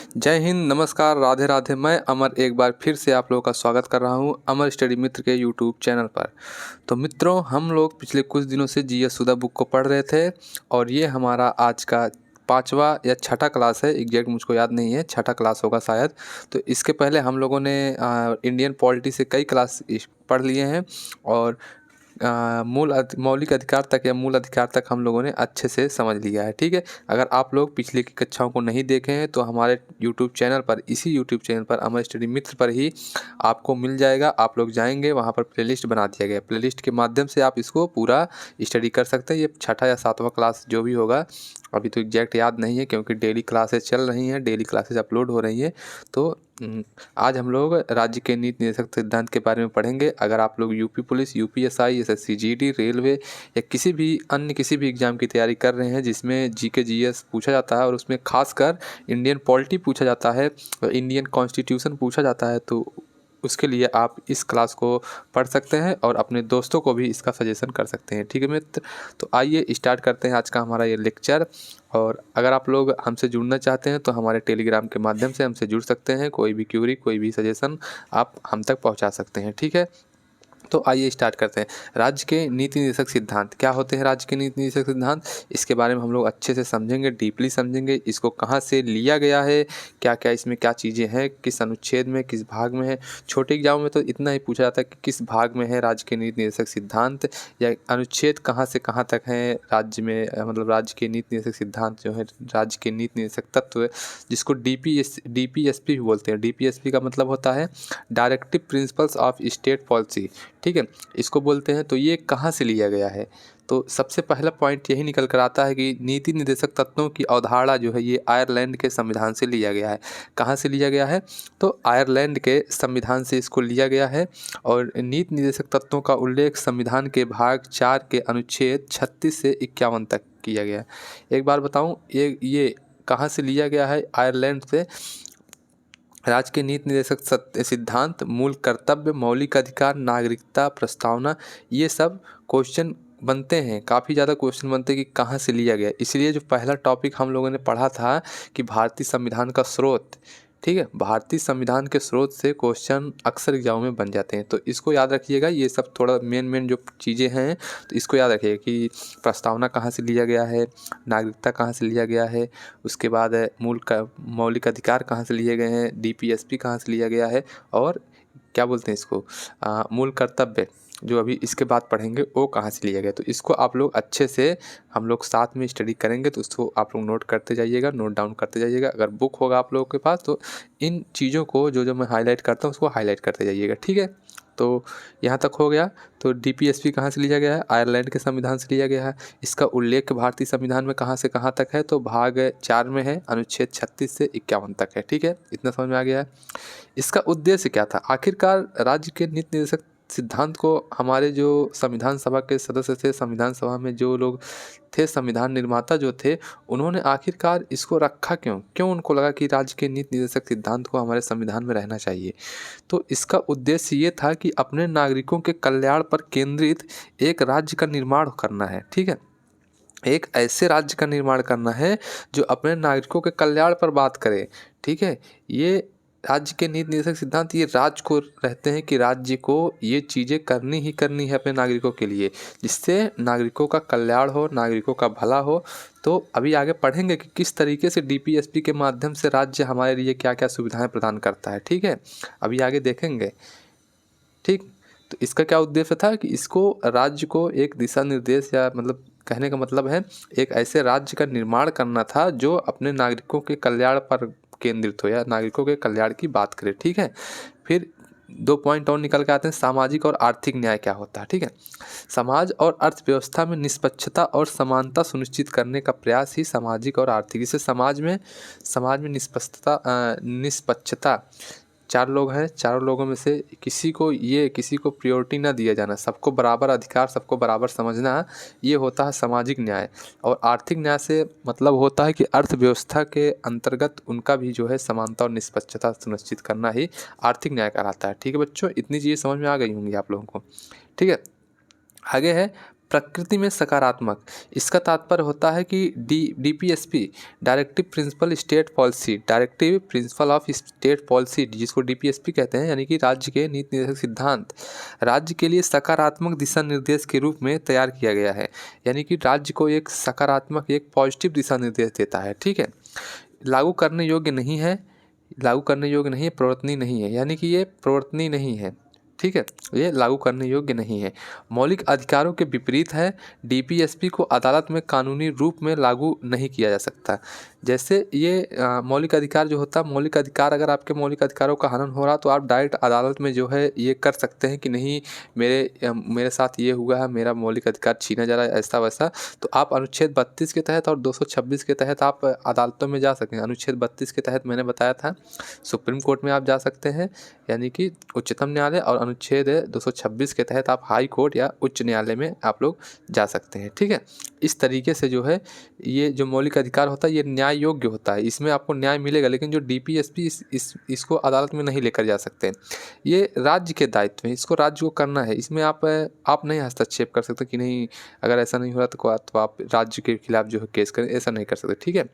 जय हिंद, नमस्कार, राधे राधे। मैं अमर एक बार फिर से आप लोगों का स्वागत कर रहा हूं अमर स्टडी मित्र के यूट्यूब चैनल पर। तो मित्रों, हम लोग पिछले कुछ दिनों से जीएस सुधा बुक को पढ़ रहे थे और ये हमारा आज का 5वां या 6ठा क्लास है। एग्जैक्ट मुझको याद नहीं है, 6ठा क्लास होगा शायद। तो इसके पहले हम लोगों ने इंडियन पॉलिटी से कई क्लास पढ़ लिए हैं और मौलिक अधिकार तक या मूल अधिकार तक हम लोगों ने अच्छे से समझ लिया है। ठीक है, अगर आप लोग पिछले की कक्षाओं को नहीं देखे हैं तो हमारे यूट्यूब चैनल पर, इसी यूट्यूब चैनल पर अमर स्टडी मित्र पर ही आपको मिल जाएगा। आप लोग जाएंगे, वहाँ पर प्लेलिस्ट बना दिया गया है। प्लेलिस्ट के माध्यम से आप इसको पूरा स्टडी कर सकते हैं। ये 6ठा या 7वां क्लास जो भी होगा, अभी तो एग्जैक्ट याद नहीं है क्योंकि डेली क्लासेस चल रही हैं, डेली क्लासेस अपलोड हो रही हैं। तो आज हम लोग राज्य के नीति निर्देशक सिद्धांत के बारे में पढ़ेंगे। अगर आप लोग UP police, UPSI, SSC GD, railway या किसी भी एग्जाम की तैयारी कर रहे हैं जिसमें जीके जीएस पूछा जाता है और उसमें खासकर इंडियन पॉलिटी पूछा जाता है, इंडियन कॉन्स्टिट्यूशन पूछा जाता है, तो उसके लिए आप इस क्लास को पढ़ सकते हैं और अपने दोस्तों को भी इसका सजेशन कर सकते हैं। ठीक है मित्र, तो आइए स्टार्ट करते हैं आज का हमारा ये लेक्चर। और अगर आप लोग हमसे जुड़ना चाहते हैं तो हमारे टेलीग्राम के माध्यम से हमसे जुड़ सकते हैं। कोई भी क्यूरी, कोई भी सजेशन आप हम तक पहुंचा सकते हैं। ठीक है, तो आइए स्टार्ट करते हैं। राज्य के नीति निर्देशक सिद्धांत क्या होते हैं? राज्य के नीति निर्देशक सिद्धांत, इसके बारे में हम लोग अच्छे से समझेंगे, डीपली समझेंगे। इसको कहाँ से लिया गया है, क्या क्या इसमें क्या चीज़ें हैं, किस अनुच्छेद में, किस भाग में है। छोटे एग्जाम में तो इतना ही पूछा जाता है कि किस भाग में है राज्य के नीति निर्देशक सिद्धांत, या अनुच्छेद कहाँ से कहाँ तक है राज्य में, मतलब राज्य के नीति निर्देशक सिद्धांत जो है, राज्य के नीति निर्देशक तत्व, जिसको डीपीएसपी भी बोलते हैं। डीपीएसपी का मतलब होता है directive principles of state policy. ठीक है, इसको बोलते हैं। तो ये कहाँ से लिया गया है? तो सबसे पहला पॉइंट यही निकल कर आता है कि नीति निर्देशक तत्वों की अवधारणा जो है ये आयरलैंड के संविधान से लिया गया है। कहाँ से लिया गया है? तो आयरलैंड के संविधान से इसको लिया गया है। और नीति निर्देशक तत्वों का उल्लेख संविधान के भाग 4 के अनुच्छेद 36 से 51 तक किया गया है। एक बार बताऊँ, ये कहाँ से लिया गया है? आयरलैंड से। राज्य के नीति निर्देशक सिद्धांत, मूल कर्तव्य, मौलिक अधिकार, नागरिकता प्रस्तावना, ये सब क्वेश्चन बनते हैं। काफ़ी ज़्यादा क्वेश्चन बनते हैं कि कहाँ से लिया गया। इसलिए जो पहला टॉपिक हम लोगों ने पढ़ा था कि भारतीय संविधान का स्रोत, ठीक है, भारतीय संविधान के स्रोत से क्वेश्चन अक्सर एग्जाम में बन जाते हैं। तो इसको याद रखिएगा। ये सब थोड़ा मेन जो चीज़ें हैं तो इसको याद रखिएगा कि प्रस्तावना कहाँ से लिया गया है, नागरिकता कहाँ से लिया गया है, उसके बाद मौलिक अधिकार कहाँ से लिए गए हैं, डीपीएसपी कहाँ से लिया गया है, और क्या बोलते हैं इसको, मूल कर्तव्य जो अभी इसके बाद पढ़ेंगे वो कहाँ से लिया गया। तो इसको आप लोग अच्छे से, हम लोग साथ में स्टडी करेंगे तो उसको आप लोग नोट करते जाइएगा, नोट डाउन करते जाइएगा। अगर बुक होगा आप लोगों के पास तो इन चीज़ों को जो मैं हाईलाइट करता हूँ उसको हाईलाइट करते जाइएगा। ठीक है, तो यहाँ तक हो गया। तो डीपीएसपी कहाँ से लिया गया है? आयरलैंड के संविधान से लिया गया है। इसका उल्लेख भारतीय संविधान में कहाँ से कहाँ तक है? तो भाग 4 में है, अनुच्छेद 36 से 51 तक है। ठीक है, इतना समझ में आ गया है। इसका उद्देश्य क्या था? आखिरकार राज्य के नीति निर्देशक सिद्धांत को हमारे जो संविधान सभा के सदस्य थे, संविधान सभा में जो लोग थे, संविधान निर्माता जो थे, उन्होंने आखिरकार इसको रखा क्यों उनको लगा कि राज्य के नीति निर्देशक सिद्धांत को हमारे संविधान में रहना चाहिए? तो इसका उद्देश्य ये था कि अपने नागरिकों के कल्याण पर केंद्रित एक राज्य का निर्माण करना है। ठीक है, एक ऐसे राज्य का निर्माण करना है जो अपने नागरिकों के कल्याण पर बात करे। ठीक है, ये राज्य के नीति निर्देशक सिद्धांत ये राज्य को रहते हैं कि राज्य को ये चीज़ें करनी ही करनी है अपने नागरिकों के लिए, जिससे नागरिकों का कल्याण हो, नागरिकों का भला हो। तो अभी आगे पढ़ेंगे कि किस तरीके से डीपीएसपी के माध्यम से राज्य हमारे लिए क्या क्या सुविधाएं प्रदान करता है। ठीक है, अभी आगे देखेंगे। ठीक, तो इसका क्या उद्देश्य था कि इसको राज्य को एक दिशा निर्देश, या मतलब कहने का मतलब है एक ऐसे राज्य का निर्माण करना था जो अपने नागरिकों के कल्याण पर केंद्रित हो या नागरिकों के कल्याण की बात करे। ठीक है, फिर 2 पॉइंट और निकल के आते हैं। सामाजिक और आर्थिक न्याय क्या होता है? ठीक है, समाज और अर्थव्यवस्था में निष्पक्षता और समानता सुनिश्चित करने का प्रयास ही सामाजिक और आर्थिक। इसे समाज में निष्पक्षता, 4 लोग हैं, चारों लोगों में से किसी को प्रियोरिटी ना दिया जाना, सबको बराबर अधिकार, सबको बराबर समझना, ये होता है सामाजिक न्याय। और आर्थिक न्याय से मतलब होता है कि अर्थव्यवस्था के अंतर्गत उनका भी जो है समानता और निष्पक्षता सुनिश्चित करना ही आर्थिक न्याय कहलाता है। ठीक है बच्चों, इतनी चीज़ें समझ में आ गई होंगी आप लोगों को। ठीक है, आगे है प्रकृति में सकारात्मक, इसका तात्पर्य होता है कि DPSP directive principle state policy, directive principle of state policy जिसको डीपीएसपी कहते हैं, यानी कि राज्य के नीति निर्देशक सिद्धांत राज्य के लिए सकारात्मक दिशा निर्देश के रूप में तैयार किया गया है। यानी कि राज्य को एक सकारात्मक, एक पॉजिटिव दिशा निर्देश देता है। ठीक है, लागू करने योग्य नहीं है, लागू करने योग्य नहीं है, प्रवर्तनीय नहीं है, यानी कि ये प्रवर्तनीय नहीं है। ठीक है, ये लागू करने योग्य नहीं है। मौलिक अधिकारों के विपरीत है, डीपीएसपी को अदालत में कानूनी रूप में लागू नहीं किया जा सकता। जैसे ये मौलिक अधिकार जो होता है, मौलिक अधिकार, अगर आपके मौलिक अधिकारों का हनन हो रहा तो आप डायरेक्ट अदालत में जो है ये कर सकते हैं कि नहीं मेरे साथ ये हुआ है, मेरा मौलिक अधिकार छीना जा रहा है, ऐसा वैसा। तो आप अनुच्छेद 32 के तहत और 226 के तहत आप अदालतों में जा सकते हैं। अनुच्छेद 32 के तहत मैंने बताया था सुप्रीम कोर्ट में आप जा सकते हैं, यानी कि उच्चतम न्यायालय, और अनुच्छेद 226 के तहत आप हाई कोर्ट या उच्च न्यायालय में आप लोग जा सकते हैं। ठीक है, इस तरीके से जो है ये जो मौलिक अधिकार होता है ये न्याय योग्य होता है, इसमें आपको न्याय मिलेगा। लेकिन जो डीपीएसपी इसको अदालत में नहीं लेकर जा सकते, ये राज्य के दायित्व है, इसको राज्य को करना है। इसमें आप नहीं हस्तक्षेप कर सकते कि नहीं अगर ऐसा नहीं हो रहा तो आप राज्य के खिलाफ जो है केस करें, ऐसा नहीं कर सकते। ठीक है,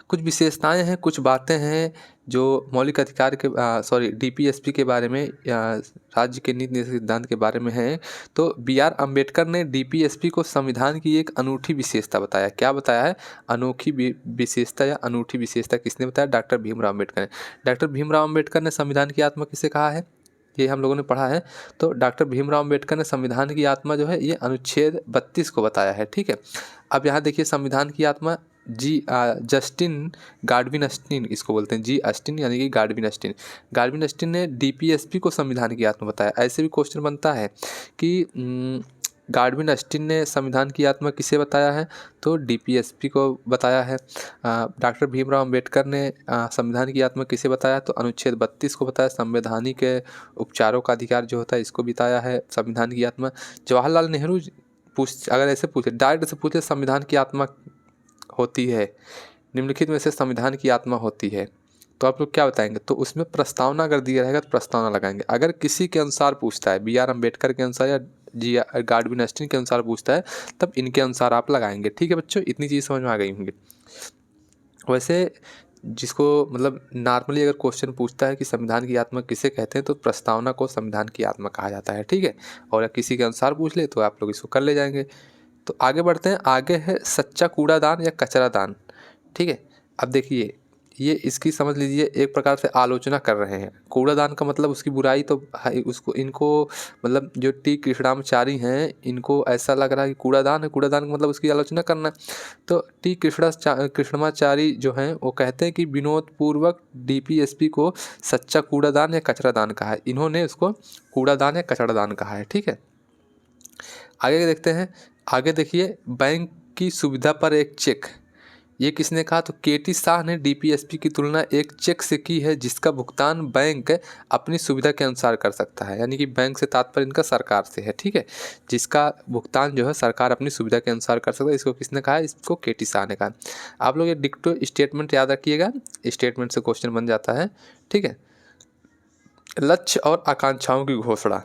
कुछ विशेषताएं हैं, कुछ बातें हैं जो मौलिक अधिकार के डीपीएसपी के बारे में या राज्य के नीति निर्देशक सिद्धांत के बारे में है। तो बी.आर. अम्बेडकर ने डीपीएसपी को संविधान की एक अनूठी विशेषता बताया। क्या बताया है? अनोखी विशेषता या अनूठी विशेषता किसने बताया? डॉक्टर भीमराव अम्बेडकर ने। डॉक्टर भीमराव अम्बेडकर ने संविधान की आत्मा किसे कहा है? ये हम लोगों ने पढ़ा है। तो डॉक्टर भीमराव अम्बेडकर ने संविधान की आत्मा जो है ये अनुच्छेद 32 को बताया है। ठीक है, अब यहाँ देखिए संविधान की आत्मा जस्टिन गार्डविन अस्टिन इसको बोलते हैं, जी अस्टिन यानी कि गार्डविन अस्टिन। गार्डविन अस्टिन ने डीपीएसपी को संविधान की आत्मा बताया। ऐसे भी क्वेश्चन बनता है कि गार्डविन अस्टिन ने संविधान की आत्मा किसे बताया है? तो डीपीएसपी को बताया है। डॉक्टर भीमराव अम्बेडकर ने संविधान की आत्मा किसे बताया? तो अनुच्छेद 32 को बताया। संवैधानिक उपचारों का अधिकार जो होता है इसको बताया है संविधान की आत्मा। जवाहरलाल नेहरू अगर ऐसे पूछे, डायरेक्ट से पूछे संविधान की आत्मा होती है, निम्नलिखित में से संविधान की आत्मा होती है, तो आप लोग क्या बताएंगे? तो उसमें प्रस्तावना अगर दिया रहेगा तो प्रस्तावना लगाएंगे। अगर किसी के अनुसार पूछता है, बी.आर. अम्बेडकर के अनुसार या जी गार्डविन अस्टिन के अनुसार पूछता है, तब इनके अनुसार आप लगाएंगे। ठीक है बच्चों, इतनी चीज़ समझ में आ गई होंगी। वैसे जिसको मतलब नॉर्मली अगर क्वेश्चन पूछता है कि संविधान की आत्मा किसे कहते हैं, तो प्रस्तावना को संविधान की आत्मा कहा जाता है। ठीक है, और किसी के अनुसार पूछ ले तो आप लोग इसको कर ले जाएंगे। तो आगे बढ़ते हैं, आगे है सच्चा कूड़ादान या कचरा दान। ठीक है, अब देखिए ये इसकी समझ लीजिए एक प्रकार से आलोचना कर रहे हैं। कूड़ादान का मतलब उसकी बुराई तो है, उसको इनको मतलब जो टी कृष्णाचारी हैं इनको ऐसा लग रहा है कि कूड़ादान है, कूड़ादान का मतलब उसकी आलोचना करना। तो टी कृष्णाचारी जो हैं वो कहते हैं कि विनोदपूर्वक डीपीएसपी को सच्चा कूड़ादान या कचरा दान कहा है। इन्होंने उसको कूड़ादान या कचरा दान कहा है। ठीक है, आगे देखते हैं। आगे देखिए, बैंक की सुविधा पर एक चेक, ये किसने कहा? तो केटी शाह ने डीपीएसपी की तुलना एक चेक से की है जिसका भुगतान बैंक अपनी सुविधा के अनुसार कर सकता है। यानी कि बैंक से तात्पर्य इनका सरकार से है। ठीक है, जिसका भुगतान जो है सरकार अपनी सुविधा के अनुसार कर सकता है, इसको किसने कहा? इसको केटी शाह ने कहा। आप लोग ये डिक्टो स्टेटमेंट याद रखिएगा, स्टेटमेंट से क्वेश्चन बन जाता है। ठीक है, लक्ष्य और आकांक्षाओं की घोषणा,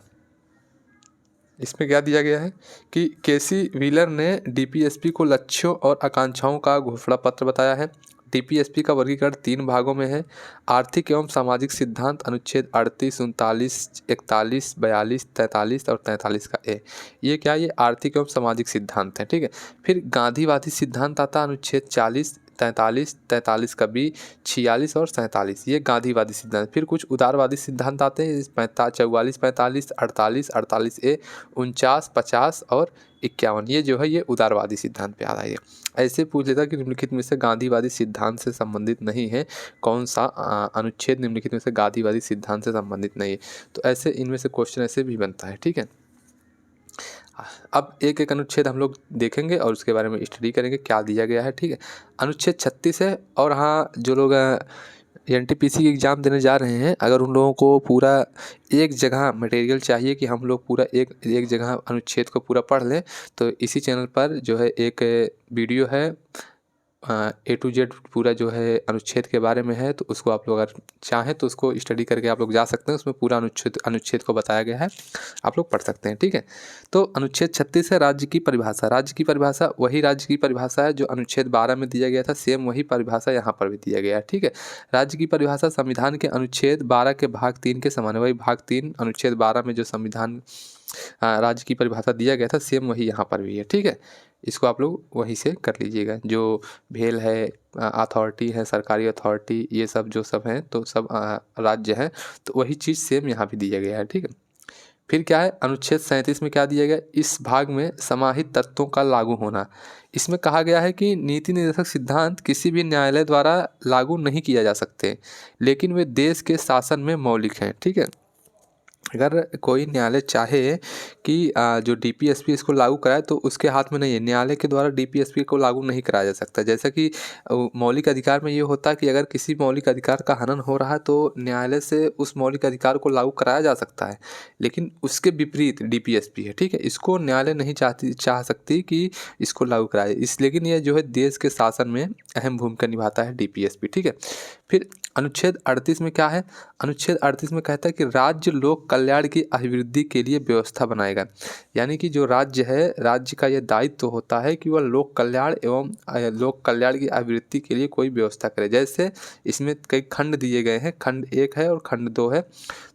इसमें क्या दिया गया है कि केसी व्हीलर ने डीपीएसपी को लक्ष्यों और आकांक्षाओं का घोषणा पत्र बताया है। डीपीएसपी का वर्गीकरण 3 भागों में है। आर्थिक एवं सामाजिक सिद्धांत अनुच्छेद 38, 39, 41, 42, 43 और 43 का ए। ये क्या? ये आर्थिक एवं सामाजिक सिद्धांत है। ठीक है, फिर गांधीवादी सिद्धांत आता है अनुच्छेद 40, 43, 43 का बी, 46 और 47, ये गांधीवादी सिद्धांत। फिर कुछ उदारवादी सिद्धांत आते हैं 44, 45, 48, 48 ए, 49, 50 और 51, ये जो है ये उदारवादी सिद्धांत पे आ रहा है। ऐसे पूछ लेता कि निम्नलिखित में से गांधीवादी सिद्धांत से संबंधित नहीं है, कौन सा अनुच्छेद निम्नलिखित में से गांधीवादी सिद्धांत से संबंधित नहीं है। तो ऐसे इनमें से क्वेश्चन ऐसे भी बनता है। ठीक है, अब एक एक अनुच्छेद हम लोग देखेंगे और उसके बारे में स्टडी करेंगे क्या दिया गया है। ठीक है, अनुच्छेद 36 है। और हाँ, जो लोग एनटीपीसी की एग्ज़ाम देने जा रहे हैं, अगर उन लोगों को पूरा एक जगह मटेरियल चाहिए कि हम लोग पूरा एक जगह अनुच्छेद को पूरा पढ़ लें, तो इसी चैनल पर जो है एक वीडियो है ए टू जेड पूरा जो है अनुच्छेद के बारे में है, तो उसको आप लोग अगर चाहें तो उसको स्टडी करके आप लोग जा सकते हैं। उसमें पूरा अनुच्छेद को बताया गया है, आप लोग पढ़ सकते हैं। ठीक है, तो अनुच्छेद 36 है राज्य की परिभाषा। राज्य की परिभाषा वही राज्य की परिभाषा है जो अनुच्छेद 12 में दिया गया था, सेम वही परिभाषा यहाँ पर भी दिया गया है। ठीक है, राज्य की परिभाषा संविधान के अनुच्छेद 12 के भाग 3 के समान है। वही भाग 3 अनुच्छेद 12 में जो संविधान राज्य की परिभाषा दिया गया था, सेम वही यहाँ पर भी है। ठीक है, इसको आप लोग वहीं से कर लीजिएगा। जो भेल है, अथॉरिटी है, सरकारी अथॉरिटी, ये सब जो सब हैं तो सब राज्य हैं, तो वही चीज़ सेम यहाँ भी दिया गया है। ठीक है, फिर क्या है अनुच्छेद 37 में क्या दिया गया, इस भाग में समाहित तत्वों का लागू होना। इसमें कहा गया है कि नीति निर्देशक सिद्धांत किसी भी न्यायालय द्वारा लागू नहीं किया जा सकते, लेकिन वे देश के शासन में मौलिक हैं। ठीक है, अगर कोई न्यायालय चाहे कि जो डीपीएसपी इसको लागू कराए तो उसके हाथ में नहीं है, न्यायालय के द्वारा डीपीएसपी को लागू नहीं कराया जा सकता। जैसा कि मौलिक अधिकार में ये होता है कि अगर किसी मौलिक अधिकार का हनन हो रहा है तो न्यायालय से उस मौलिक अधिकार को लागू कराया जा सकता है, लेकिन उसके विपरीत डीपीएसपी है। ठीक है, इसको न्यायालय नहीं चाह सकती कि इसको लागू कराए, लेकिन ये जो है देश के शासन में अहम भूमिका निभाता है डीपीएसपी। ठीक है, फिर अनुच्छेद 38 में क्या है, अनुच्छेद 38 में कहता है कि राज्य लोक कल्याण की अभिवृद्धि के लिए व्यवस्था बनाएगा। यानी कि जो राज्य है, राज्य का यह दायित्व होता है कि वह लोक कल्याण एवं लोक कल्याण की अभिवृद्धि के लिए कोई व्यवस्था करे। जैसे इसमें कई खंड दिए गए हैं, खंड 1 है और खंड 2 है।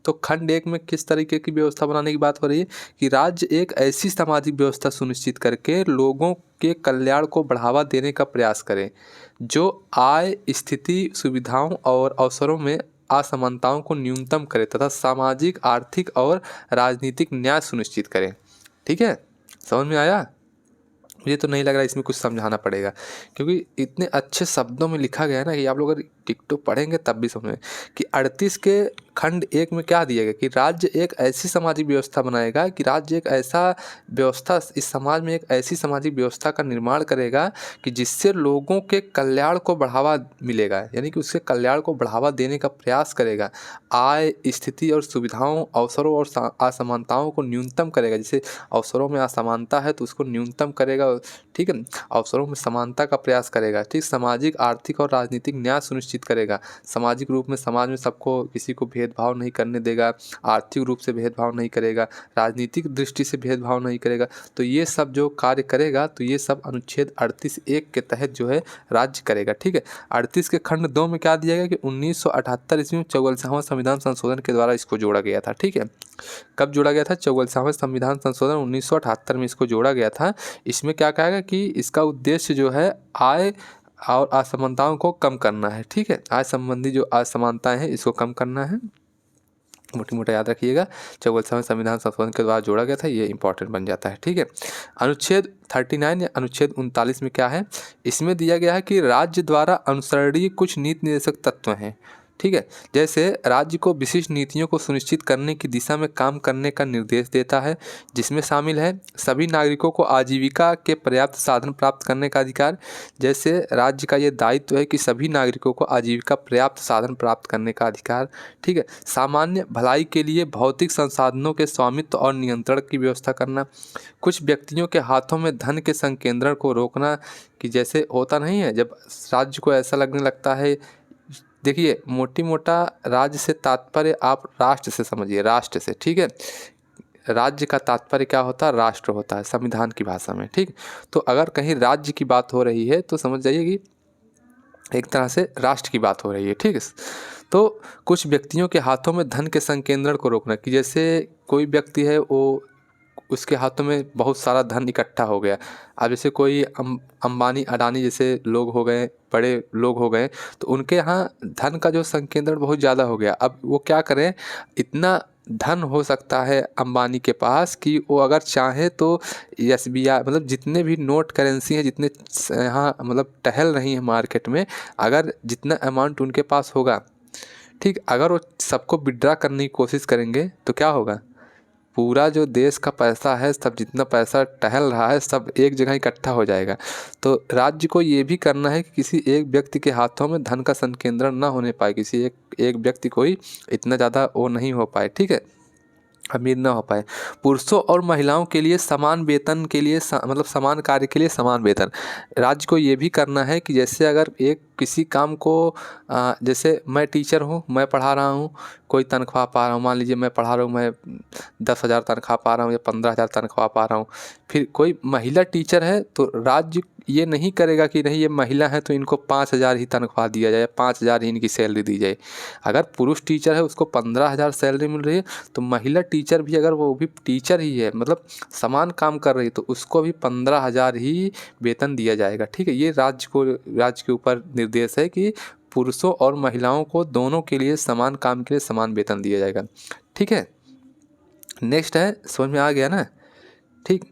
तो खंड 1 में किस तरीके की व्यवस्था बनाने की बात हो रही है कि राज्य एक ऐसी सामाजिक व्यवस्था सुनिश्चित करके लोगों के कल्याण को बढ़ावा देने का प्रयास करे जो आय, स्थिति, सुविधाओं और अवसरों में असमानताओं को न्यूनतम करे तथा सामाजिक, आर्थिक और राजनीतिक न्याय सुनिश्चित करे। ठीक है, समझ में आया? मुझे तो नहीं लग रहा इसमें कुछ समझाना पड़ेगा, क्योंकि इतने अच्छे शब्दों में लिखा गया है ना कि आप लोग अगर टिकटॉक पढ़ेंगे तब भी समझ में कि 38 के खंड 1 में क्या दिया गया कि राज्य एक ऐसी सामाजिक व्यवस्था बनाएगा, कि राज्य एक ऐसा व्यवस्था, इस समाज में एक ऐसी सामाजिक व्यवस्था का निर्माण करेगा कि जिससे लोगों के कल्याण को बढ़ावा मिलेगा, यानी कि उसके कल्याण को बढ़ावा देने का प्रयास करेगा। आय, स्थिति और सुविधाओं, अवसरों और असमानताओं को न्यूनतम करेगा। जैसे अवसरों में असमानता है तो उसको न्यूनतम करेगा। ठीक है, अवसरों में समानता का प्रयास करेगा। ठीक, सामाजिक, आर्थिक और राजनीतिक न्याय सुनिश्चित करेगा। सामाजिक रूप में समाज में सबको, किसी को भेदभाव नहीं करने देगा। आर्थिक रूप से भेदभाव नहीं करेगा, राजनीतिक दृष्टि से भेदभाव नहीं करेगा। तो ये सब जो कार्य करेगा तो ये सब अनुच्छेद 38(1) के तहत जो है राज्य करेगा। ठीक है, 38 के खंड 2 में क्या दिया गया कि 1978 ईस्वी में 44वां संविधान संशोधन के द्वारा इसको जोड़ा गया था। ठीक है, कब जोड़ा गया था? 44वां संविधान संशोधन 1978 में इसको जोड़ा गया था। इसमें क्या कहेगा कि इसका उद्देश्य जो है आय और असमानताओं को कम करना है। ठीक है, आय संबंधी जो असमानताएं हैं इसको कम करना है। मोटी मोटा याद रखिएगा, 44वां संविधान संशोधन के द्वारा जोड़ा गया था, ये इंपॉर्टेंट बन जाता है। ठीक है, अनुच्छेद 39 या अनुच्छेद 39 में क्या है, इसमें दिया गया है कि राज्य द्वारा अनुसरणीय कुछ नीति निर्देशक तत्व हैं। ठीक है, जैसे राज्य को विशिष्ट नीतियों को सुनिश्चित करने की दिशा में काम करने का निर्देश देता है, जिसमें शामिल है सभी नागरिकों को आजीविका के पर्याप्त साधन प्राप्त करने का अधिकार। जैसे राज्य का ये दायित्व है कि सभी नागरिकों को आजीविका पर्याप्त साधन प्राप्त करने का अधिकार। ठीक है, सामान्य भलाई के लिए भौतिक संसाधनों के स्वामित्व और नियंत्रण की व्यवस्था करना। कुछ व्यक्तियों के हाथों में धन के संकेंद्रण को रोकना, कि जैसे होता नहीं है जब राज्य को ऐसा लगने लगता है, देखिए मोटी मोटा राज्य से तात्पर्य आप राष्ट्र से समझिए, राष्ट्र से। ठीक है, राज्य का तात्पर्य क्या होता है? राष्ट्र होता है संविधान की भाषा में। ठीक, तो अगर कहीं राज्य की बात हो रही है तो समझ जाइए कि एक तरह से राष्ट्र की बात हो रही है। ठीक है, तो कुछ व्यक्तियों के हाथों में धन के संकेंद्रण को रोकना, कि जैसे कोई व्यक्ति है वो, उसके हाथों में बहुत सारा धन इकट्ठा हो गया। अब जैसे कोई अंबानी, अडानी जैसे लोग हो गए, बड़े लोग हो गए, तो उनके यहाँ धन का जो संकेंद्रण बहुत ज़्यादा हो गया। अब वो क्या करें, इतना धन हो सकता है अंबानी के पास कि वो अगर चाहे तो SBI, मतलब जितने भी नोट करेंसी हैं, जितने यहाँ मतलब टहल रही है मार्केट में, अगर जितना अमाउंट उनके पास होगा, ठीक, अगर वो सबको विड्रा करने की कोशिश करेंगे तो क्या होगा, पूरा जो देश का पैसा है, सब जितना पैसा टहल रहा है सब एक जगह इकट्ठा हो जाएगा। तो राज्य को ये भी करना है कि किसी एक व्यक्ति के हाथों में धन का संकेंद्रण ना होने पाए, किसी एक व्यक्ति को ही इतना ज़्यादा वो नहीं हो पाए। ठीक है, अमीर ना हो पाए। पुरुषों और महिलाओं के लिए समान वेतन के लिए मतलब समान कार्य के लिए समान वेतन। राज्य को ये भी करना है कि जैसे अगर एक किसी काम को जैसे मैं टीचर हूँ, मैं पढ़ा रहा हूँ, कोई तनख्वाह पा रहा हूँ, मान लीजिए मैं पढ़ा रहा हूँ, मैं 10,000 तनख्वाह पा रहा हूँ या 15,000 तनख्वाह पा रहा हूँ। फिर कोई महिला टीचर है तो राज्य ये नहीं करेगा कि नहीं ये महिला है तो इनको 5,000 ही तनख्वाह दिया जाए, 5,000 ही इनकी सैलरी दी जाए। अगर पुरुष टीचर है उसको 15,000 सैलरी मिल रही है तो महिला टीचर भी अगर वो भी टीचर ही है, मतलब समान काम कर रही है, तो उसको भी 15,000 ही वेतन दिया जाएगा। ठीक है, ये राज्य के ऊपर निर्देश है कि पुरुषों और महिलाओं को दोनों के लिए समान काम के लिए समान वेतन दिया जाएगा। ठीक है, नेक्स्ट है, समझ में आ गया ना? ठीक,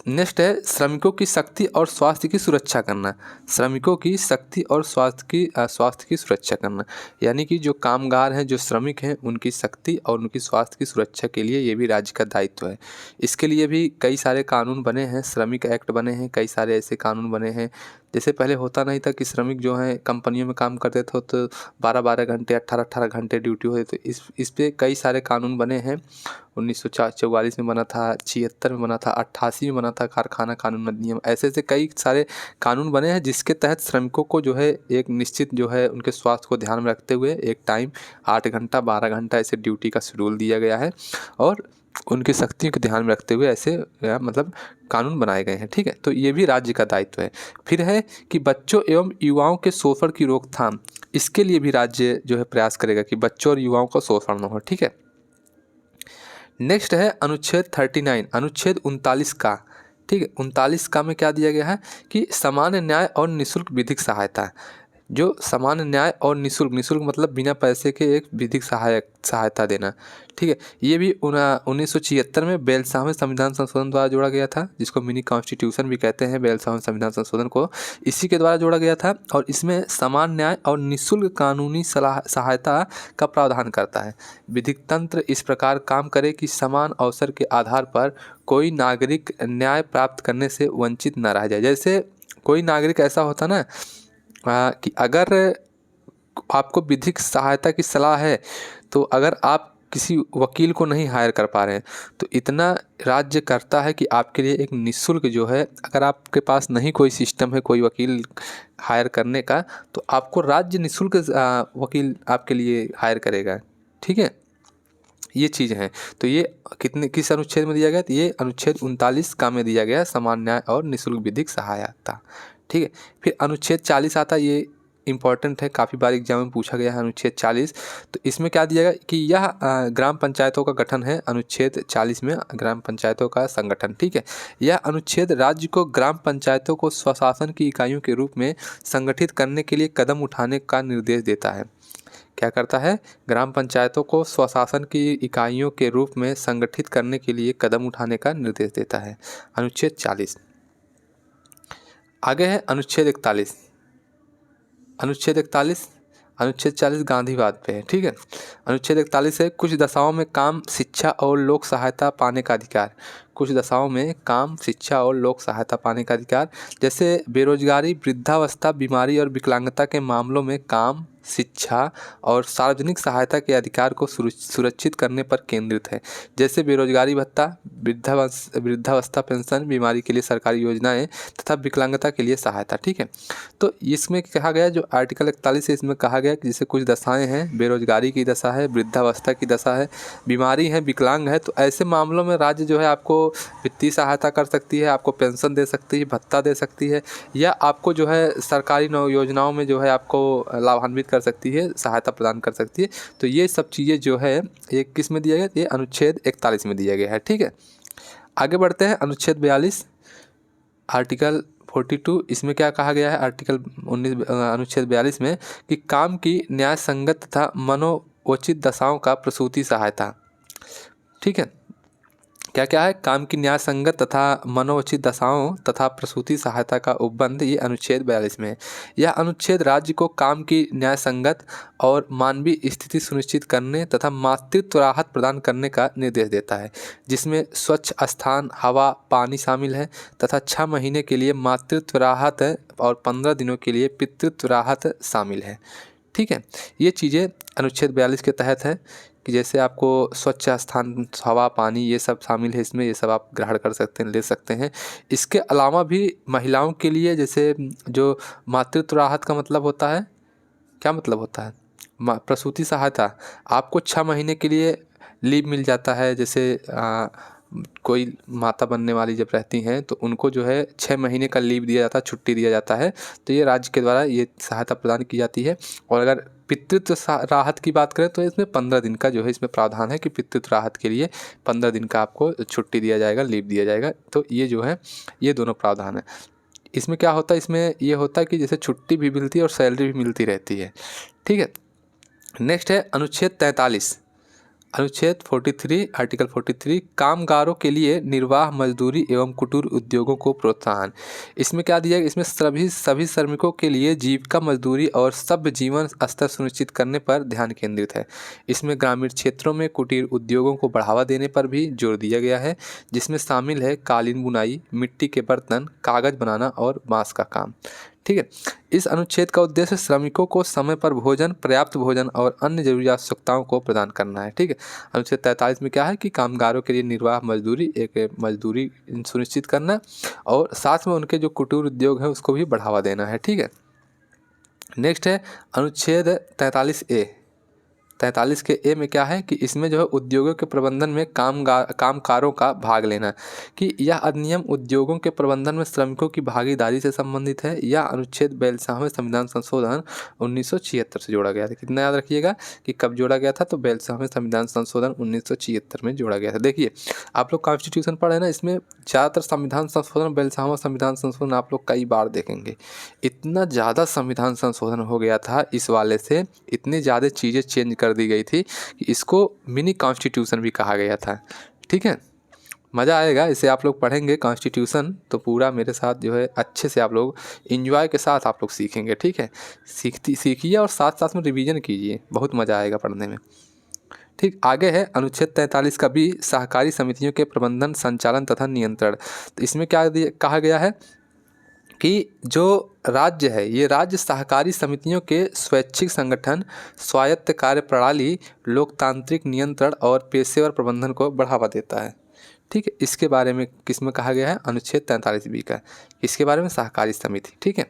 नेक्स्ट है श्रमिकों की शक्ति और स्वास्थ्य की सुरक्षा करना। श्रमिकों की शक्ति और स्वास्थ्य की सुरक्षा करना, यानी कि जो कामगार हैं, जो श्रमिक हैं, उनकी शक्ति और उनकी स्वास्थ्य की सुरक्षा के लिए ये भी राज्य का दायित्व है। इसके लिए भी कई सारे कानून बने हैं, श्रमिक एक्ट बने हैं, कई सारे ऐसे कानून बने हैं। जैसे पहले होता नहीं था कि श्रमिक जो हैं कंपनियों में काम करते थे तो 12-12 घंटे 18-18 घंटे ड्यूटी होती, तो इस पे कई सारे कानून बने हैं। 1944 में बना था, 76 में बना था, 88 में बना था कारखाना कानून अधिनियम। ऐसे ऐसे कई सारे कानून बने हैं जिसके तहत श्रमिकों को जो है एक निश्चित जो है उनके स्वास्थ्य को ध्यान में रखते हुए एक टाइम 8 घंटा 12 घंटा ऐसे ड्यूटी का शेड्यूल दिया गया है और उनकी शक्तियों को ध्यान में रखते हुए ऐसे मतलब कानून बनाए गए हैं। ठीक है, तो ये भी राज्य का दायित्व है। फिर है कि बच्चों एवं युवाओं के शोषण की रोकथाम, इसके लिए भी राज्य जो है प्रयास करेगा कि बच्चों और युवाओं का शोषण न हो। ठीक है, नेक्स्ट है अनुच्छेद 39, अनुच्छेद 39 का। ठीक है, 39 का में क्या दिया गया है कि सामान्य न्याय और निःशुल्क विधिक सहायता। जो सामान्य न्याय और निःशुल्क मतलब बिना पैसे के एक विधिक सहायता देना। ठीक है, ये भी 1976 में बेलसावन संविधान संशोधन द्वारा जोड़ा गया था, जिसको मिनी कॉन्स्टिट्यूशन भी कहते हैं। बेलसावन संविधान संशोधन को इसी के द्वारा जोड़ा गया था और इसमें समान न्याय और निःशुल्क कानूनी सहायता का प्रावधान करता है। विधिक तंत्र इस प्रकार काम करे कि समान अवसर के आधार पर कोई नागरिक न्याय प्राप्त करने से वंचित न रह जाए। जैसे कोई नागरिक ऐसा होता ना कि अगर आपको विधिक सहायता की सलाह है तो अगर आप किसी वकील को नहीं हायर कर पा रहे हैं तो इतना राज्य करता है कि आपके लिए एक निःशुल्क जो है, अगर आपके पास नहीं कोई सिस्टम है कोई वकील हायर करने का, तो आपको राज्य निःशुल्क वकील आपके लिए हायर करेगा। ठीक है, ये चीज़ है। तो ये किस अनुच्छेद में दिया गया? तो ये अनुच्छेद 39 का में दिया गया, समान न्याय और निःशुल्क विधिक सहायता। ठीक है, फिर अनुच्छेद 40 आता है, ये इम्पॉर्टेंट है, काफ़ी बार एग्जाम में पूछा गया है अनुच्छेद 40। तो इसमें क्या दिया गया कि यह ग्राम पंचायतों का गठन है। अनुच्छेद 40 में ग्राम पंचायतों का संगठन। ठीक है, यह अनुच्छेद राज्य को ग्राम पंचायतों को स्वशासन की इकाइयों के रूप में संगठित करने के लिए कदम उठाने का निर्देश देता है। क्या करता है? ग्राम पंचायतों को स्वशासन की इकाइयों के रूप में संगठित करने के लिए कदम उठाने का निर्देश देता है। अनुच्छेद 40। आगे है अनुच्छेद 41। अनुच्छेद 41, अनुच्छेद 40 गांधीवाद पे है। ठीक है, अनुच्छेद 41 है कुछ दशाओं में काम, शिक्षा और लोक सहायता पाने का अधिकार। कुछ दशाओं में काम, शिक्षा और लोक सहायता पाने का अधिकार, जैसे बेरोजगारी, वृद्धावस्था, बीमारी और विकलांगता के मामलों में काम, शिक्षा और सार्वजनिक सहायता के अधिकार को सुरक्षित करने पर केंद्रित है। जैसे बेरोजगारी भत्ता, वृद्धावस्था पेंशन, बीमारी के लिए सरकारी योजनाएं तथा विकलांगता के लिए सहायता। ठीक है, तो इसमें कहा गया, जो आर्टिकल 41 है इसमें कहा गया कि जैसे कुछ दशाएं हैं, बेरोजगारी की दशा है, वृद्धावस्था की दशा है, बीमारी है, विकलांग है, तो ऐसे मामलों में राज्य जो है आपको वित्तीय सहायता कर सकती है, आपको पेंशन दे सकती है, भत्ता दे सकती है, या आपको जो है सरकारी योजनाओं में जो है आपको लाभान्वित कर सकती है, सहायता प्रदान कर सकती है। तो ये सब चीज़ें जो है ये किस में दिया गया? ये अनुच्छेद 41 में दिया गया है। ठीक है, आगे बढ़ते हैं। अनुच्छेद 42, आर्टिकल 42, इसमें क्या कहा गया है? आर्टिकल 19 अनुच्छेद 42 में कि काम की न्याय संगत तथा मनोचित दशाओं का प्रसूति सहायता। ठीक है, क्या क्या है? काम की न्याय संगत तथा मनोचित दशाओं तथा प्रसूति सहायता का उपबंध, ये अनुच्छेद 42 में है। यह अनुच्छेद राज्य को काम की न्याय संगत और मानवीय स्थिति सुनिश्चित करने तथा मातृत्व राहत प्रदान करने का निर्देश देता है, जिसमें स्वच्छ स्थान, हवा, पानी शामिल है तथा 6 महीने के लिए मातृत्व राहत और 15 दिनों के लिए पितृत्व राहत शामिल है। ठीक है, ये चीज़ें अनुच्छेद 42 के तहत है। कि जैसे आपको स्वच्छ स्थान, हवा, पानी ये सब शामिल है इसमें, ये सब आप ग्रहण कर सकते हैं, ले सकते हैं। इसके अलावा भी महिलाओं के लिए जैसे जो मातृत्व राहत का मतलब होता है, क्या मतलब होता है, प्रसूति सहायता, आपको 6 महीने के लिए लीव मिल जाता है। जैसे कोई माता बनने वाली जब रहती हैं तो उनको जो है 6 महीने का लीव दिया जाता है, छुट्टी दिया जाता है, तो ये राज्य के द्वारा ये सहायता प्रदान की जाती है। और अगर पितृत्व राहत की बात करें तो इसमें 15 दिन का जो है इसमें प्रावधान है कि पितृत्व राहत के लिए 15 दिन का आपको छुट्टी दिया जाएगा, लीव दिया जाएगा। तो ये जो है ये दोनों प्रावधान है। इसमें क्या होता है, इसमें ये होता है कि जैसे छुट्टी भी मिलती है और सैलरी भी मिलती रहती है, ठीक है। नेक्स्ट है अनुच्छेद 43, अनुच्छेद 43, आर्टिकल 43, कामगारों के लिए निर्वाह मजदूरी एवं कुटीर उद्योगों को प्रोत्साहन। इसमें क्या दिया गया, इसमें सभी श्रमिकों के लिए जीविका मजदूरी और सभ्य जीवन स्तर सुनिश्चित करने पर ध्यान केंद्रित है। इसमें ग्रामीण क्षेत्रों में कुटीर उद्योगों को बढ़ावा देने पर भी जोर दिया गया है, जिसमें शामिल है कालीन बुनाई, मिट्टी के बर्तन, कागज बनाना और बांस का काम, ठीक है। इस अनुच्छेद का उद्देश्य श्रमिकों को समय पर भोजन, पर्याप्त भोजन और अन्य जरूरी आवश्यकताओं को प्रदान करना है, ठीक है। अनुच्छेद 43 में क्या है कि कामगारों के लिए निर्वाह मजदूरी, एक मजदूरी सुनिश्चित करना और साथ में उनके जो कुटीर उद्योग है उसको भी बढ़ावा देना है, ठीक है। नेक्स्ट है अनुच्छेद 43A, 43 के ए में क्या है कि इसमें जो है उद्योगों के प्रबंधन में कामगारों का भाग लेना, कि यह अधिनियम उद्योगों के प्रबंधन में श्रमिकों की भागीदारी से संबंधित है। यह अनुच्छेद 42वें संविधान संशोधन 1976 से जोड़ा गया था। कितना याद रखिएगा कि कब जोड़ा गया था, तो 42वें संविधान संशोधन 1976 में जोड़ा गया था। देखिए आप लोग कॉन्स्टिट्यूशन पढ़े ना, इसमें ज़्यादातर संविधान संशोधन, 42वां संविधान संशोधन आप लोग कई बार देखेंगे। इतना ज़्यादा संविधान संशोधन हो गया था इस वाले से, इतनी ज़्यादा चीज़ें चेंज कर दी गई थी कि इसको मिनी कॉन्स्टिट्यूशन भी कहा गया था, ठीक है। मज़ा आएगा इसे आप लोग पढ़ेंगे कॉन्स्टिट्यूशन, तो पूरा मेरे साथ जो है अच्छे से आप लोग एंजॉय के साथ आप लोग सीखेंगे, ठीक है। सीखिए और साथ साथ में रिवीजन कीजिए, बहुत मज़ा आएगा पढ़ने में, ठीक। आगे है अनुच्छेद 43 का भी, सहकारी समितियों के प्रबंधन, संचालन तथा नियंत्रण। तो इसमें क्या कहा गया है कि जो राज्य है, ये राज्य सहकारी समितियों के स्वैच्छिक संगठन, स्वायत्त कार्य प्रणाली, लोकतांत्रिक नियंत्रण और पेशेवर प्रबंधन को बढ़ावा देता है, ठीक है। इसके बारे में किसमें कहा गया है, अनुच्छेद 43B का, इसके बारे में सहकारी समिति, ठीक है।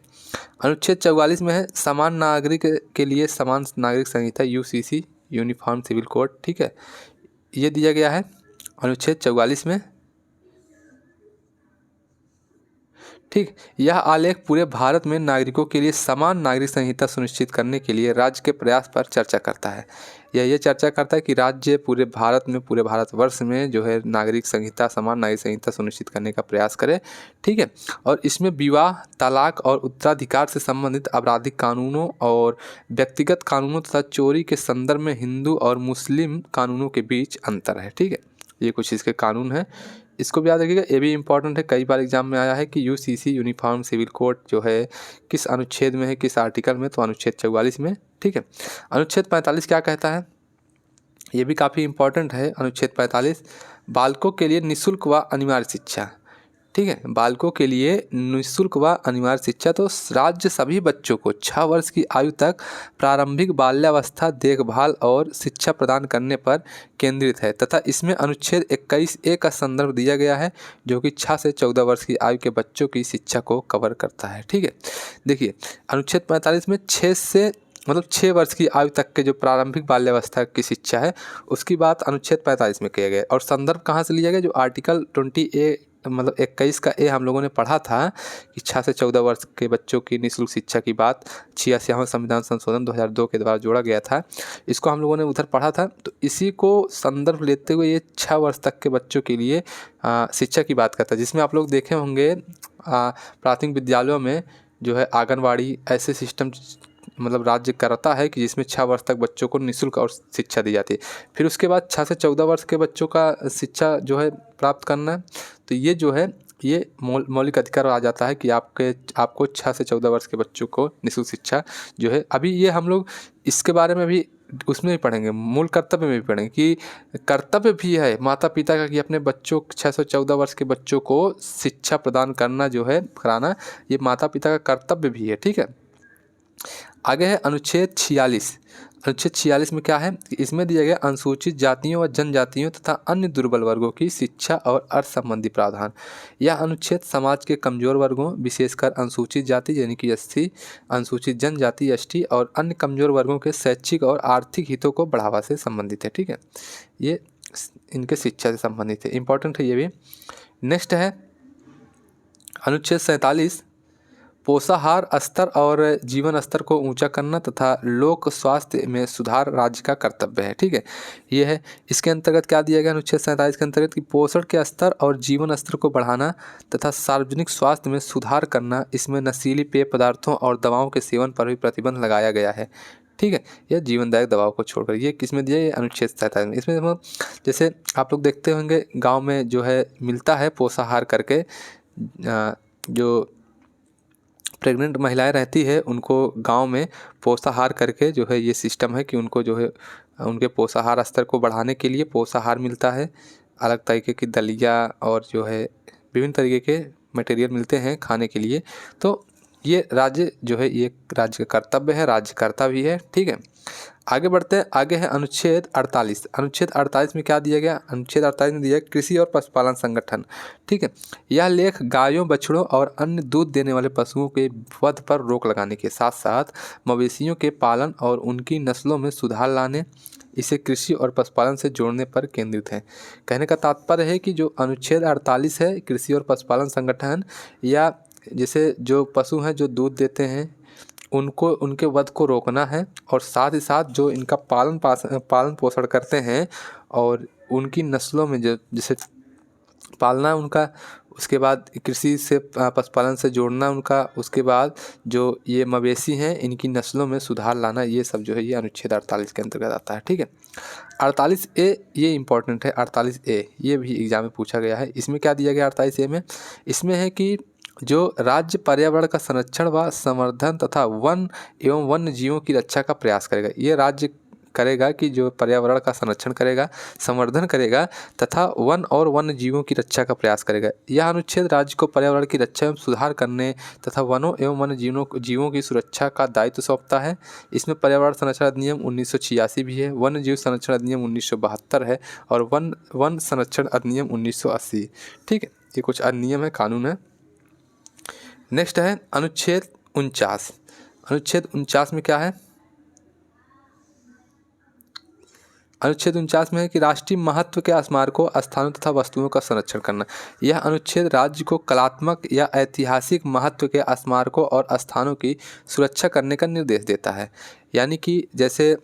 अनुच्छेद 44 में है समान नागरिक के लिए समान नागरिक संहिता, UCC, यूनिफॉर्म सिविल कोड, ठीक है, ये दिया गया है अनुच्छेद 44 में, ठीक। यह आलेख पूरे भारत में नागरिकों के लिए समान नागरिक संहिता सुनिश्चित करने के लिए राज्य के प्रयास पर चर्चा करता है। यह चर्चा करता है कि राज्य पूरे भारत में, पूरे भारतवर्ष में जो है नागरिक संहिता, समान नागरिक संहिता सुनिश्चित करने का प्रयास करे, ठीक है। और इसमें विवाह, तलाक और उत्तराधिकार से संबंधित आपराधिक कानूनों और व्यक्तिगत कानूनों तथा चोरी के संदर्भ में हिंदू और मुस्लिम कानूनों के बीच अंतर है, ठीक है। ये कुछ इसके कानून हैं, इसको भी याद रखिएगा, ये भी इंपॉर्टेंट है, कई बार एग्जाम में आया है कि UCC, यूनिफॉर्म सिविल कोड जो है किस अनुच्छेद में है, किस आर्टिकल में, तो अनुच्छेद 44 में, ठीक है। अनुच्छेद 45 क्या कहता है, ये भी काफ़ी इंपॉर्टेंट है। अनुच्छेद 45, बालकों के लिए निःशुल्क व अनिवार्य शिक्षा, ठीक है। बालकों के लिए निःशुल्क व अनिवार्य शिक्षा, तो राज्य सभी बच्चों को 6 वर्ष की आयु तक प्रारंभिक बाल्यावस्था देखभाल और शिक्षा प्रदान करने पर केंद्रित है, तथा इसमें अनुच्छेद 21A का संदर्भ दिया गया है जो कि 6 से 14 वर्ष की आयु के बच्चों की शिक्षा को कवर करता है, ठीक है। देखिए अनुच्छेद 45 में 6 वर्ष की आयु तक के जो प्रारंभिक बाल्यावस्था की शिक्षा है उसकी बात अनुच्छेद 45 में किया गया, और संदर्भ कहाँ से लिया गया, जो आर्टिकल 20A मतलब 21 का ए हम लोगों ने पढ़ा था कि 6 से 14 वर्ष के बच्चों की निःशुल्क शिक्षा की बात 86वां संविधान संशोधन 2002 के द्वारा जोड़ा गया था, इसको हम लोगों ने उधर पढ़ा था। तो इसी को संदर्भ लेते हुए ये 6 वर्ष तक के बच्चों के लिए शिक्षा की बात करता है, जिसमें आप लोग देखे होंगे प्राथमिक विद्यालयों में जो है आंगनवाड़ी ऐसे सिस्टम मतलब राज्य करता है कि जिसमें 6 वर्ष तक बच्चों को निःशुल्क और शिक्षा दी जाती है। फिर उसके बाद 6 से 14 वर्ष के बच्चों का शिक्षा जो है प्राप्त करना है, तो ये जो है ये मौलिक अधिकार आ जाता है कि आपको 6 से 14 वर्ष के बच्चों को निःशुल्क शिक्षा जो है। अभी ये हम लोग इसके बारे में भी उसमें भी पढ़ेंगे, मूल कर्तव्य में भी पढ़ेंगे कि कर्तव्य भी है माता पिता का कि अपने बच्चों 6 से 14 वर्ष के बच्चों को शिक्षा प्रदान करना जो है कराना, ये माता पिता का कर्तव्य भी है, ठीक है। आगे है अनुच्छेद 46। अनुच्छेद 46 में क्या है कि इसमें दिया गया अनुसूचित जातियों व जनजातियों तथा अन्य दुर्बल वर्गों की शिक्षा और अर्थ संबंधी प्रावधान। यह अनुच्छेद समाज के कमजोर वर्गों विशेषकर अनुसूचित जाति यानी कि एससी, अनुसूचित जनजाति एसटी और अन्य कमजोर वर्गों के शैक्षिक और आर्थिक हितों को बढ़ावा से संबंधित है। ठीक है, ये इनके शिक्षा से संबंधित है, इंपॉर्टेंट है ये भी। नेक्स्ट है अनुच्छेद 47, पोषाहार स्तर और जीवन स्तर को ऊंचा करना तथा लोक स्वास्थ्य में सुधार राज्य का कर्तव्य है। ठीक है, ये है। इसके अंतर्गत क्या दिया गया अनुच्छेद 47 के अंतर्गत कि पोषण के स्तर और जीवन स्तर को बढ़ाना तथा सार्वजनिक स्वास्थ्य में सुधार करना। इसमें नशीली पेय पदार्थों और दवाओं के सेवन पर भी प्रतिबंध लगाया गया है। ठीक है, यह जीवनदायक दवाओं को छोड़कर, ये किसमें दिया, ये अनुच्छेद 47 में। इसमें हम जैसे आप लोग देखते होंगे गाँव में जो है मिलता है पोषाहार करके, जो प्रेग्नेंट महिलाएं रहती है उनको गांव में पोषाहार करके जो है ये सिस्टम है कि उनको जो है उनके पोषाहार स्तर को बढ़ाने के लिए पोषाहार मिलता है, अलग तरीके की दलिया और जो है विभिन्न तरीके के मटेरियल मिलते हैं खाने के लिए। तो ये राज्य जो है ये राज्य का कर्तव्य है, राज्य करता भी है। ठीक है, आगे बढ़ते हैं। आगे है अनुच्छेद 48। अनुच्छेद 48 में क्या दिया गया, अनुच्छेद 48 में दिया गया कृषि और पशुपालन संगठन। ठीक है, यह लेख गायों, बछड़ों और अन्य दूध देने वाले पशुओं के वध पर रोक लगाने के साथ साथ मवेशियों के पालन और उनकी नस्लों में सुधार लाने, इसे कृषि और पशुपालन से जोड़ने पर केंद्रित है। कहने का तात्पर्य है कि जो अनुच्छेद 48 है कृषि और पशुपालन संगठन, या जैसे जो पशु हैं जो दूध देते हैं उनको उनके वध को रोकना है, और साथ ही साथ जो इनका पालन पोषण करते हैं और उनकी नस्लों में जो जैसे पालना है उनका, उसके बाद कृषि से पशुपालन से जोड़ना उनका, उसके बाद जो ये मवेशी हैं इनकी नस्लों में सुधार लाना, ये सब जो है ये अनुच्छेद 48 के अंतर्गत आता है। ठीक है, 48A ये इंपॉर्टेंट है। 48A ये भी एग्जाम में पूछा गया है। इसमें क्या दिया गया 48A में, इसमें है कि जो राज्य पर्यावरण का संरक्षण व संवर्धन तथा वन एवं वन्य जीवों की रक्षा का प्रयास करेगा। ये राज्य करेगा कि जो पर्यावरण का संरक्षण करेगा, संवर्धन करेगा तथा वन और वन्य जीवों की रक्षा का प्रयास करेगा। यह अनुच्छेद राज्य को पर्यावरण की रक्षा एवं सुधार करने तथा वनों एवं वन्य जीवों की सुरक्षा का दायित्व सौंपता है। इसमें पर्यावरण संरक्षण अधिनियम 1986 भी है, वन्य जीव संरक्षण अधिनियम 1972 है और वन संरक्षण अधिनियम 1980। ठीक है, ये कुछ अधिनियम है, कानून है। नेक्स्ट है अनुच्छेद 49। अनुच्छेद 49 में क्या है, अनुच्छेद 49 में है कि राष्ट्रीय महत्व के स्मारकों, स्थानों तथा वस्तुओं का संरक्षण करना। यह अनुच्छेद राज्य को कलात्मक या ऐतिहासिक महत्व के स्मारकों और स्थानों की सुरक्षा करने का निर्देश देता है। यानी कि जैसे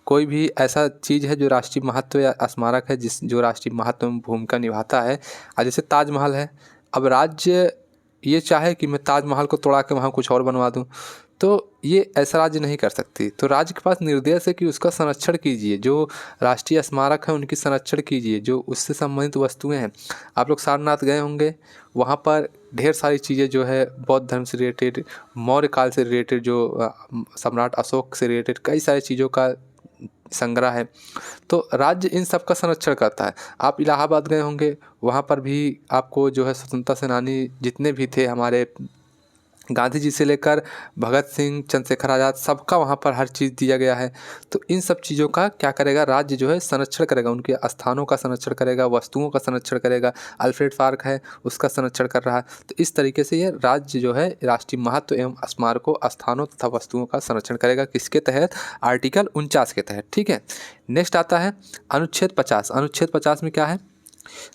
कोई भी ऐसा चीज़ है जो राष्ट्रीय महत्व या स्मारक है जो राष्ट्रीय महत्व में भूमिका निभाता है, जैसे ताजमहल है। अब राज्य ये चाहे कि मैं ताजमहल को तोड़ा के वहाँ कुछ और बनवा दूँ, तो ये ऐसा राज्य नहीं कर सकती। तो राज्य के पास निर्देश है कि उसका संरक्षण कीजिए, जो राष्ट्रीय स्मारक है उनकी संरक्षण कीजिए, जो उससे संबंधित वस्तुएं हैं। आप लोग सारनाथ गए होंगे, वहाँ पर ढेर सारी चीज़ें जो है बौद्ध धर्म से रिलेटेड, मौर्य काल से रिलेटेड, जो सम्राट अशोक से रिलेटेड कई सारी चीज़ों का संग्रह है। तो राज्य इन सब का संरक्षण करता है। आप इलाहाबाद गए होंगे, वहाँ पर भी आपको जो है स्वतंत्रता सेनानी जितने भी थे हमारे, गांधी जी से लेकर भगत सिंह, चंद्रशेखर आज़ाद, सबका वहाँ पर हर चीज़ दिया गया है। तो इन सब चीज़ों का क्या करेगा राज्य जो है संरक्षण करेगा, उनके स्थानों का संरक्षण करेगा, वस्तुओं का संरक्षण करेगा। अल्फ्रेड पार्क है उसका संरक्षण कर रहा है। तो इस तरीके से ये राज्य जो है राष्ट्रीय महत्व एवं स्मारकों, स्थानों तथा वस्तुओं का संरक्षण करेगा। किसके तहत, आर्टिकल 49 के तहत। ठीक है, नेक्स्ट आता है अनुच्छेद 50। अनुच्छेद 50 में क्या है,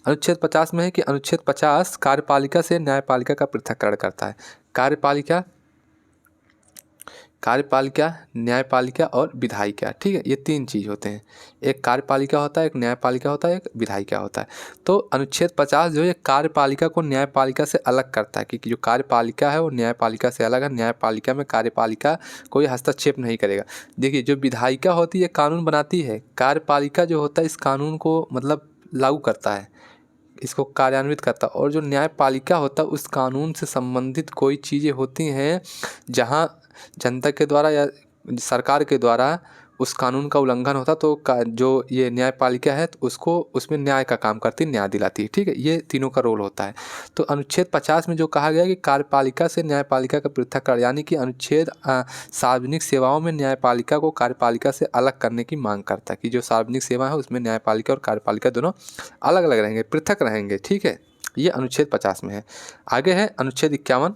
अनुच्छेद 50 में है कि अनुच्छेद 50 कार्यपालिका से न्यायपालिका का पृथक्करण करता है। कार्यपालिका, न्यायपालिका और विधायिका। ठीक है, ये तीन चीज़ होते हैं, एक कार्यपालिका होता है, एक न्यायपालिका होता है, एक विधायिका होता है। तो अनुच्छेद 50 जो है कार्यपालिका को न्यायपालिका से अलग करता है, क्योंकि जो कार्यपालिका है वो न्यायपालिका से अलग है। न्यायपालिका में कार्यपालिका कोई हस्तक्षेप नहीं करेगा। देखिए, जो विधायिका होती है कानून बनाती है, कार्यपालिका जो होता है इस कानून को मतलब लागू करता है, इसको कार्यान्वित करता है। और जो न्यायपालिका होता है उस कानून से संबंधित कोई चीज़ें होती हैं जहां जनता के द्वारा या सरकार के द्वारा उस कानून का उल्लंघन होता तो जो ये न्यायपालिका है तो उसको उसमें न्याय का काम करती, न्याय दिलाती है। ठीक है, ये तीनों का रोल होता है। तो अनुच्छेद 50 में जो कहा गया कि कार्यपालिका से न्यायपालिका का पृथक्करण, यानी कि अनुच्छेद सार्वजनिक सेवाओं में न्यायपालिका को कार्यपालिका से अलग करने की मांग करता है कि जो सार्वजनिक सेवा है उसमें न्यायपालिका और कार्यपालिका दोनों अलग अलग रहेंगे, पृथक रहेंगे। ठीक है, ये अनुच्छेद 50 में है। आगे है अनुच्छेद 51।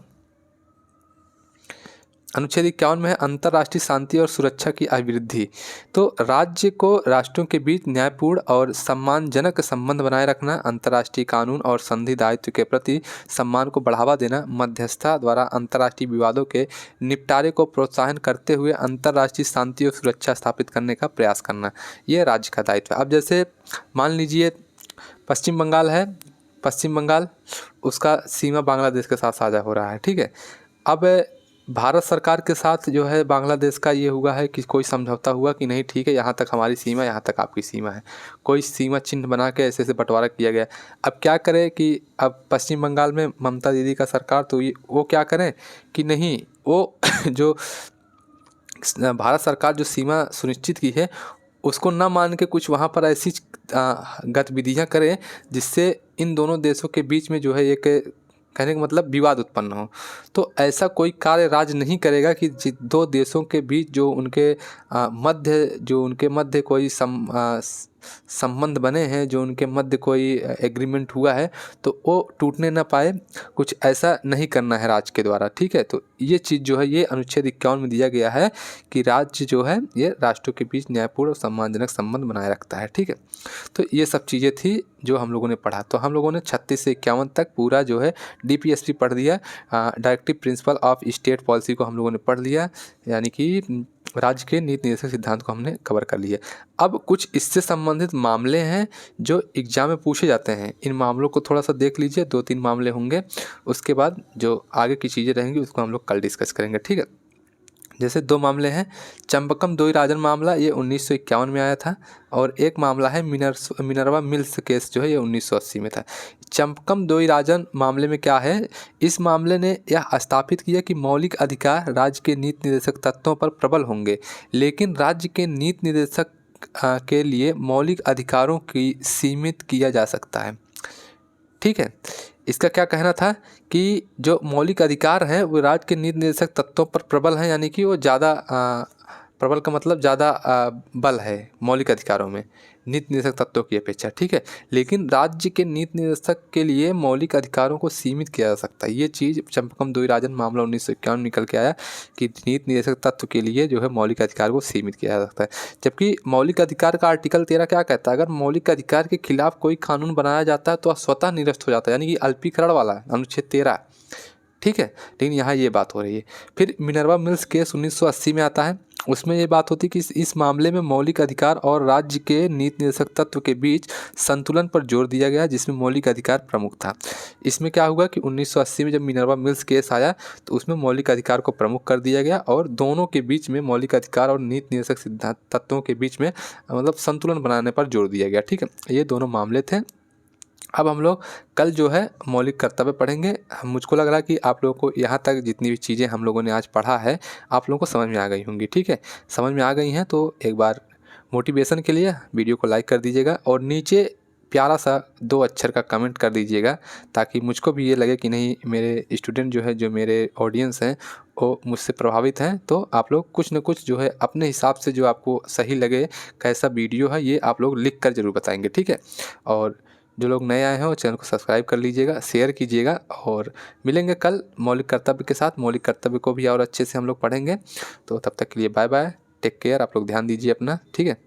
अनुच्छेद 51 में है अंतर्राष्ट्रीय शांति और सुरक्षा की अभिवृद्धि। तो राज्य को राष्ट्रों के बीच न्यायपूर्ण और सम्मानजनक संबंध बनाए रखना, अंतर्राष्ट्रीय कानून और संधि दायित्व के प्रति सम्मान को बढ़ावा देना, मध्यस्थता द्वारा अंतर्राष्ट्रीय विवादों के निपटारे को प्रोत्साहन करते हुए अंतर्राष्ट्रीय शांति और सुरक्षा स्थापित करने का प्रयास करना, ये राज्य का दायित्व है। अब जैसे मान लीजिए पश्चिम बंगाल है, पश्चिम बंगाल उसका सीमा बांग्लादेश के साथ साझा हो रहा है। ठीक है, अब भारत सरकार के साथ जो है बांग्लादेश का ये हुआ है कि कोई समझौता हुआ कि नहीं ठीक है, यहाँ तक हमारी सीमा, यहाँ तक आपकी सीमा है, कोई सीमा चिन्ह बना के ऐसे ऐसे बंटवारा किया गया। अब क्या करें कि अब पश्चिम बंगाल में ममता दीदी का सरकार, तो ये वो क्या करें कि नहीं, वो जो भारत सरकार जो सीमा सुनिश्चित की है उसको ना मान के कुछ वहाँ पर ऐसी गतिविधियाँ करें जिससे इन दोनों देशों के बीच में जो है एक, कहने का मतलब, विवाद उत्पन्न हो। तो ऐसा कोई कार्य राज्य नहीं करेगा कि दो देशों के बीच जो उनके मध्य कोई संबंध बने हैं, जो उनके मध्य कोई एग्रीमेंट हुआ है, तो वो टूटने ना पाए, कुछ ऐसा नहीं करना है राज्य के द्वारा। ठीक है, तो ये चीज़ जो है ये अनुच्छेद 51 में दिया गया है कि राज्य जो है ये राष्ट्रों के बीच न्यायपूर्ण और सम्मानजनक संबंध बनाए रखता है। ठीक है, तो ये सब चीज़ें थी जो हम लोगों ने पढ़ा। तो हम लोगों ने 36 से 51 तक पूरा जो है DPSP पढ़ दिया, directive principle of state policy को हम लोगों ने पढ़ लिया, यानी कि राज्य के नीति निर्देशक सिद्धांत को हमने कवर कर लिया। अब कुछ इससे संबंधित मामले हैं जो एग्जाम में पूछे जाते हैं, इन मामलों को थोड़ा सा देख लीजिए, 2-3 मामले होंगे, उसके बाद जो आगे की चीज़ें रहेंगी उसको हम लोग कल डिस्कस करेंगे। ठीक है, जैसे 2 मामले हैं, चंपकम दोई-राजन मामला, ये 1951 में आया था, और एक मामला है मिनर्वा मिल्स केस जो है ये 1980 में था। चंपकम दोई-राजन मामले में क्या है, इस मामले ने यह स्थापित किया कि मौलिक अधिकार राज्य के नीति निर्देशक तत्वों पर प्रबल होंगे, लेकिन राज्य के नीति निर्देशक के लिए मौलिक अधिकारों की सीमित किया जा सकता है। ठीक है, इसका क्या कहना था कि जो मौलिक अधिकार हैं वो राज्य के नीति निर्देशक तत्वों पर प्रबल हैं, यानी कि वो ज़्यादा, प्रबल का मतलब ज़्यादा बल है मौलिक अधिकारों में नीति निर्देशक तत्वों की अपेक्षा। ठीक है, लेकिन राज्य के नीति निर्देशक के लिए मौलिक अधिकारों को सीमित किया जा सकता है। ये चीज़ चंपकम दोई-राजन मामला 1951 निकल के आया कि नीति निर्देशक तत्व के लिए जो है मौलिक अधिकार को सीमित किया जा सकता है। जबकि मौलिक अधिकार का आर्टिकल 13 क्या कहता है, अगर मौलिक अधिकार के खिलाफ कोई कानून बनाया जाता है तो स्वतः निरस्त हो जाता है, यानी कि अल्पीकरण वाला अनुच्छेद 13। ठीक है, लेकिन यहाँ ये बात हो रही है। फिर मिनर्वा मिल्स केस 1980 में आता है, उसमें ये बात होती है कि इस मामले में मौलिक अधिकार और राज्य के नीति निर्देशक तत्व के बीच संतुलन पर जोर दिया गया, जिसमें मौलिक अधिकार प्रमुख था। इसमें क्या हुआ कि 1980 में जब मिनर्वा मिल्स केस आया तो उसमें मौलिक अधिकार को प्रमुख कर दिया गया और दोनों के बीच में, मौलिक अधिकार और नीति निर्देशक सिद्धांत तत्वों के बीच में मतलब संतुलन बनाने पर जोर दिया गया। ठीक है, ये दोनों मामले थे। अब हम लोग कल जो है मौलिक कर्तव्य पढ़ेंगे। मुझको लग रहा है कि आप लोगों को यहाँ तक जितनी भी चीज़ें हम लोगों ने आज पढ़ा है आप लोगों को समझ में आ गई होंगी। ठीक है, समझ में आ गई हैं तो एक बार मोटिवेशन के लिए वीडियो को लाइक कर दीजिएगा और नीचे प्यारा सा 2 अक्षर का कमेंट कर दीजिएगा, ताकि मुझको भी ये लगे कि नहीं, मेरे स्टूडेंट जो है, जो मेरे ऑडियंस हैं वो मुझसे प्रभावित हैं। तो आप लोग कुछ न कुछ जो है अपने हिसाब से जो आपको सही लगे, कैसा वीडियो है, ये आप लोग लिख कर ज़रूर बताएँगे। ठीक है, और जो लोग नए आए हैं वो चैनल को सब्सक्राइब कर लीजिएगा, शेयर कीजिएगा, और मिलेंगे कल मौलिक कर्तव्य के साथ। मौलिक कर्तव्य को भी और अच्छे से हम लोग पढ़ेंगे। तो तब तक के लिए बाय बाय, टेक केयर, आप लोग ध्यान दीजिए अपना। ठीक है।